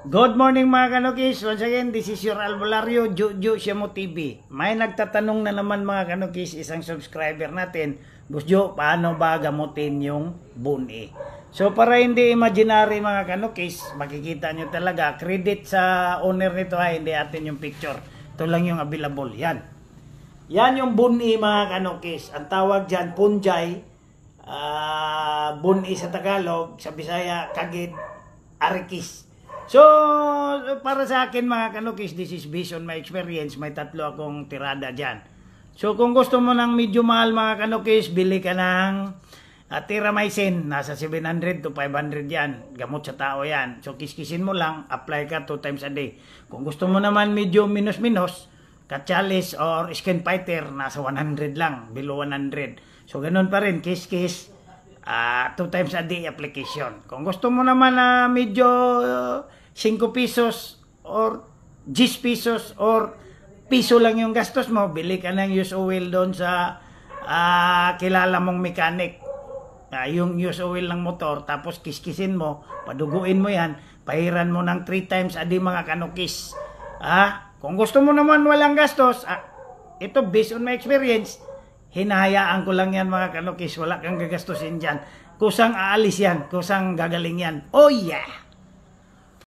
Good morning mga kanukis. Once again, this is your albularyo, Juju Siamo TV. May nagtatanong na naman mga kanukis, isang subscriber natin. Busjo, paano ba gamutin yung buni? So para hindi imaginary mga kanukis, makikita nyo talaga, credit sa owner nito ay hindi atin yung picture. Ito lang yung available. Yan. Yan yung buni mga kanukis. Ang tawag dyan, punjay. Buni sa Tagalog, sa Bisaya, kagid, arikis. So, para sa akin mga kanukis, this is based on my experience. May tatlo akong tirada dyan. So, kung gusto mo ng medyo mahal mga kanukis, bili ka ng Tiramycin. Nasa 700 to 500 yan. Gamot sa tao yan. So, kiskisin mo lang, apply ka 2 times a day. Kung gusto mo naman medyo minus-minus, Katchalis or Skin Fighter, nasa 100 lang, below 100. So, ganun pa rin, kiss-kiss. 2 times a day application. Kung gusto mo naman na medyo 5 pesos or 10 pesos or piso lang yung gastos mo, bili ka ng use oil doon sa kilala mong mechanic. Yung use oil ng motor, tapos kiskisin mo, paduguin mo yan, pahiran mo ng 3 times a day mga kanukis. Kung gusto mo naman walang gastos, ito based on my experience, hinahayaan ko lang yan mga kanukis, wala kang gagastusin dyan. Kusang aalis yan, kusang gagaling yan. Oh yeah!